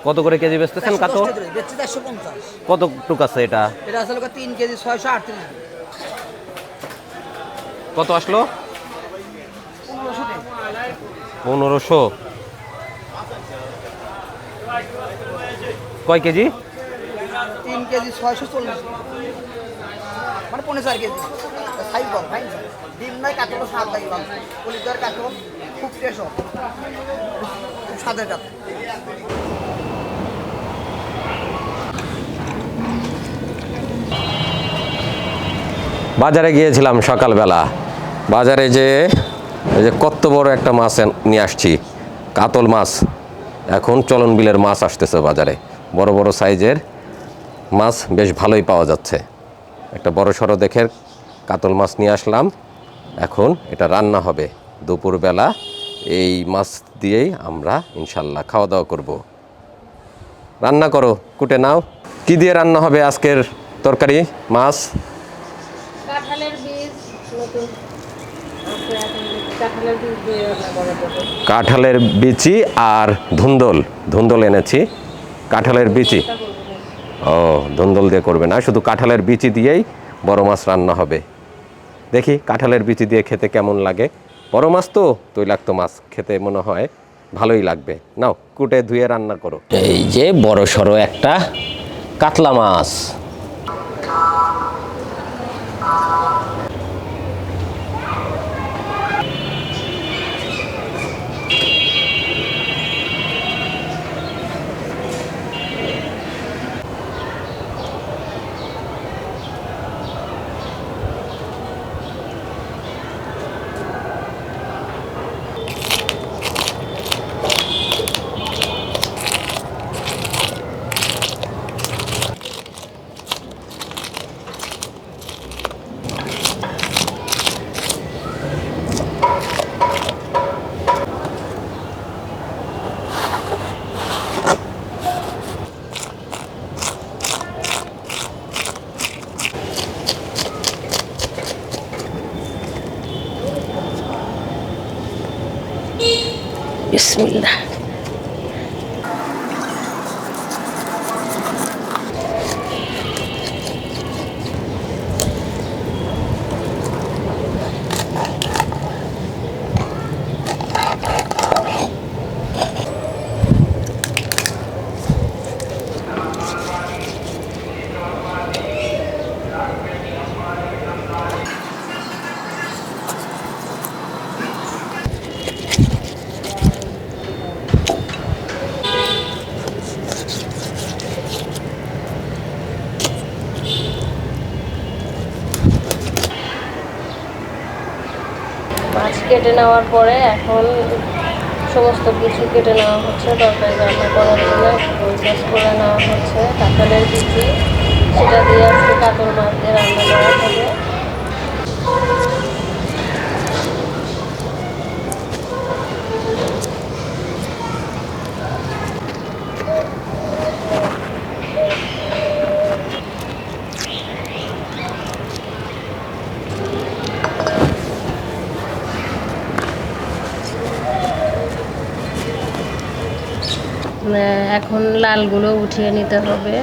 কত করে কেজি বেচতেছেন কাতল? কত টুক আছে এটা? এটা আসলে 3 কেজি 638। কত আসলো? 1500। কয় কেজি? 3 কেজি 640, মানে 4.5 কেজি। সাইজ বল ফাইন স্যার। ডিম নাই, কাতল স্বাদ লাগে ভালো। পলিদার কাতল খুব টেস্ট, খুব স্বাদের কাতল। বাজারে গিয়েছিলাম সকালবেলা। বাজারে যে এই যে কত বড় একটা মাছ নিয়ে আসছি, কাতল মাছ। এখন চলন বিলের মাছ আসতেছে বাজারে, বড় বড় সাইজের মাছ বেশ ভালোই পাওয়া যাচ্ছে। একটা বড় সড়ো দেখে কাতল মাছ নিয়ে আসলাম। এখন এটা রান্না হবে দুপুরবেলা। এই মাছ দিয়েই আমরা ইনশাল্লাহ খাওয়া দাওয়া করব। রান্না করো, কুটে নাও। কি দিয়ে রান্না হবে আজকের তরকারি? মাছ, কাঁঠালের বীজ, নতুন কাঁঠালের বীজ দিয়ে রান্না করা যাবে। কাঁঠালের বিচি আর ধুন্দল। ধুন্দল এনেছি, কাঁঠালের বিচি। ও, ধুন্দল দিয়ে করবে না, শুধু কাঁঠালের বিচি দিয়েই বড় মাছ রান্না হবে। দেখি কাঁঠালের বিচি দিয়ে খেতে কেমন লাগে। বড় মাছ তো, তৈলাক্ত মাছ, খেতে মনে হয় ভালোই লাগবে। নাও, কুটে ধুয়ে রান্না করো। এই যে বড় সড়ো একটা কাতলা মাছ। বিসমিল্লাহ। মাছ কেটে নেওয়ার পরে এখন সমস্ত কিছু কেটে নেওয়া হচ্ছে তরকারি রান্না করার জন্য। প্রসেস করে নেওয়া হচ্ছে কাঁঠালের বিচি, সেটা দিয়ে আজকে কাতল মাছ দিয়ে রান্না করা হবে। এখন লালগুলো উঠিয়ে নিতে হবে।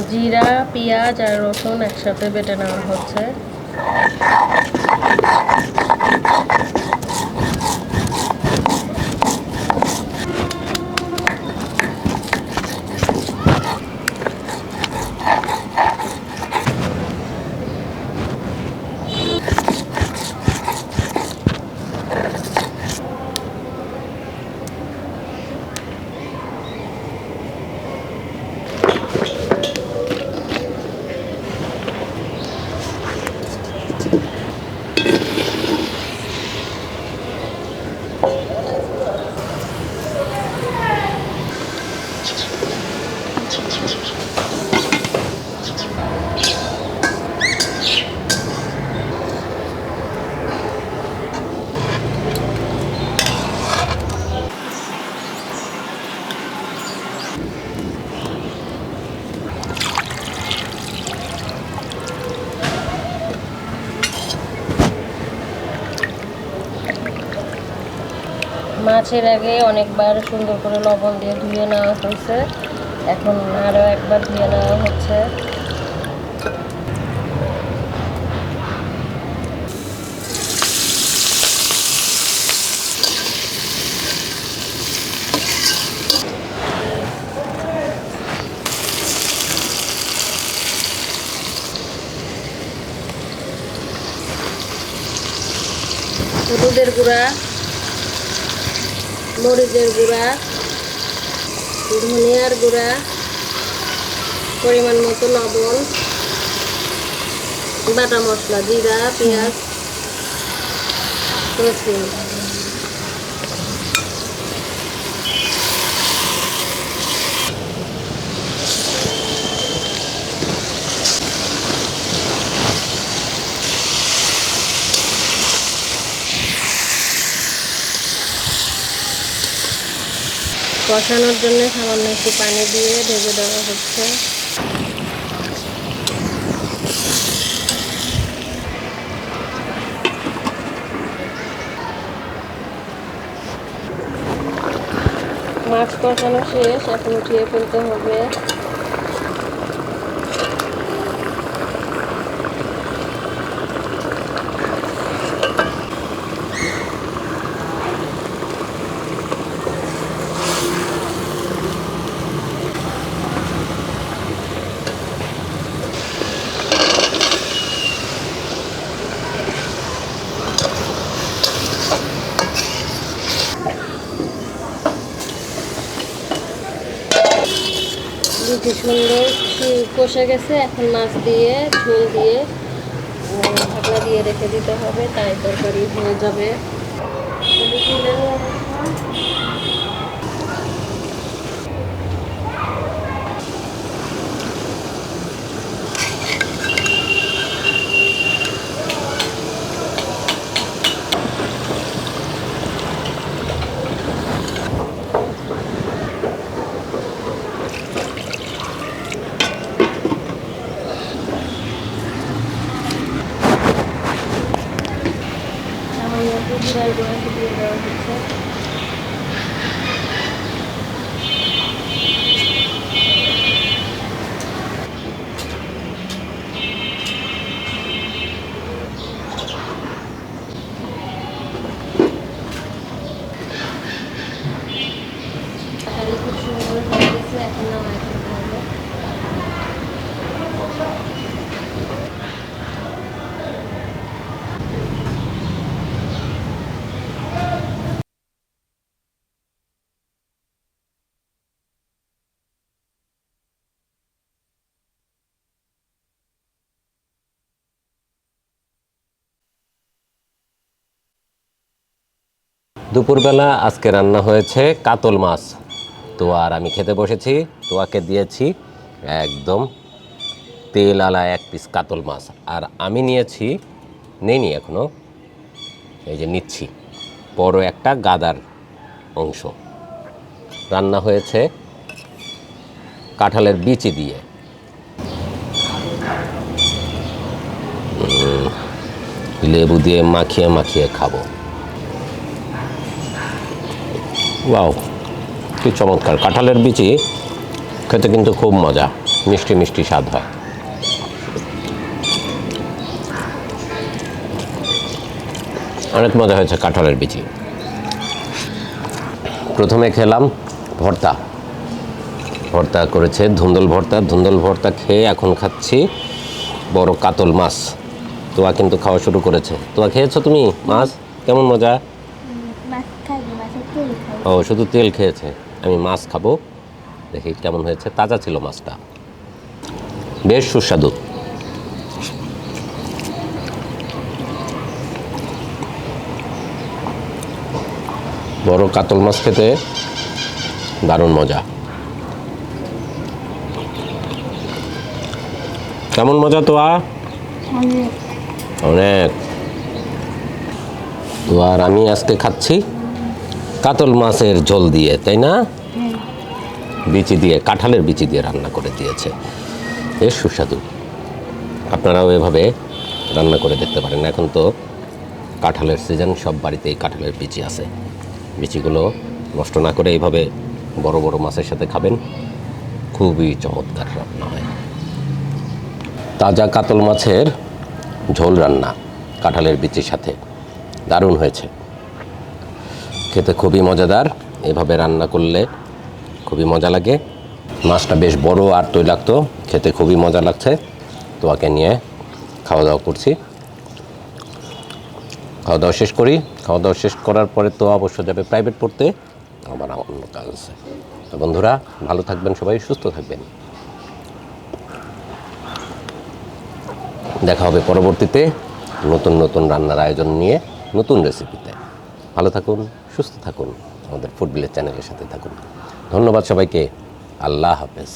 জিরা, পেঁয়াজ আর রসুন একসাথে বেটে নেওয়া হচ্ছে। মাছের আগে অনেকবার সুন্দর করে লবণ দিয়ে ধুয়ে নেওয়া হয়েছে, এখন আরও একবার ধুয়ে নেওয়া হচ্ছে। হলুদের গুঁড়া, মরিচের গুঁড়া, ধনিয়ার গুঁড়া, পরিমাণ মতো লবণ, বাটা মশলা, জিরা, পেঁয়াজ, রসুন। কষানোর জন্য সামান্য একটু পানি দিয়ে ঢেকে দেওয়া হচ্ছে। মাছ কষানো শেষ, এখন উঠিয়ে ফেলতে হবে। কি সুন্দর কষে গেছে, এখন মাছ দিয়ে ঝোল দিয়ে ঢাকনা দিয়ে রেখে দিতে হবে, তাই তরকারি হয়ে যাবে। জিরার গুঁড়া দিয়ে দেওয়া হচ্ছে। তরকারি খুব সুন্দর হয়ে গেছে, এখন নামাই ফেলতে হবে। দুপুরবেলা আজকে রান্না হয়েছে কাতল মাছ। তো আর আমি খেতে বসেছি, তোয়াকে দিয়েছি একদম তেল আলা এক পিস কাতল মাছ, আর আমি নিয়েছি, নেইনি এখনও, এই যে নিচ্ছি বড় একটা গাদার অংশ। রান্না হয়েছে কাঁঠালের বিচি দিয়ে। লেবু দিয়ে মাখিয়ে মাখিয়ে খাবো। ওয়াও, কি চমৎকার! কাঁঠালের বিচি খেতে কিন্তু খুব মজা। মিষ্টি মিষ্টি স্বাদ হয়। অনেক মজা হয়েছে কাঁঠালের বিচি। প্রথমে খেলাম ভর্তা, ভর্তা করেছে ধুন্দল ভর্তা। ধুন্দল ভর্তা খেয়ে এখন খাচ্ছি বড় কাতল মাছ। তোয়া কিন্তু খাওয়া শুরু করেছে। তোয়া খেয়েছো তুমি মাছ? কেমন মজা? মাছ খাইনি, মাছের তেল খাই। ও শুধু তেল খেয়েছে। আমি মাছ খাবো, দেখি কেমন হয়েছে। তাজা ছিল মাছটা, বেশ সুস্বাদু। বড় কাতল মাছ খেতে দারুণ মজা। কেমন মজা তোয়া? অনেক। অনেক। তো আর আমি আজকে খাচ্ছি কাতল মাছের ঝোল দিয়ে, তাই না? বিচি দিয়ে, কাঁঠালের বিচি দিয়ে রান্না করে দিয়েছে, বেশ সুস্বাদু। আপনারাও এভাবে রান্না করে দেখতে পারেন। এখন তো কাঁঠালের সিজন, সব বাড়িতেই কাঁঠালের বিচি আছে। বিচিগুলো নষ্ট না করে এইভাবে বড় বড় মাছের সাথে খাবেন, খুবই চমৎকার রান্না হয়। তাজা কাতল মাছের ঝোল রান্না কাঁঠালের বিচির সাথে দারুণ হয়েছে, খেতে খুবই মজাদার। এভাবে রান্না করলে খুবই মজা লাগে। মাছটা বেশ বড় আর তৈলাক্ত, খেতে খুবই মজা লাগছে। তোয়াকে নিয়ে খাওয়া দাওয়া করছি। খাওয়া দাওয়া শেষ করি। খাওয়া দাওয়া শেষ করার পরে তো অবশ্য যাবে প্রাইভেট পড়তে, আমার অন্য কাজ আছে। তো বন্ধুরা, ভালো থাকবেন, সবাই সুস্থ থাকবেন। দেখা হবে পরবর্তীতে নতুন নতুন রান্নার আয়োজন নিয়ে, নতুন রেসিপিতে। ভালো থাকুন, সুস্থ থাকুন, আমাদের ফুড ভিলেজ চ্যানেলের সাথে থাকুন। ধন্যবাদ সবাইকে। আল্লাহ হাফেজ।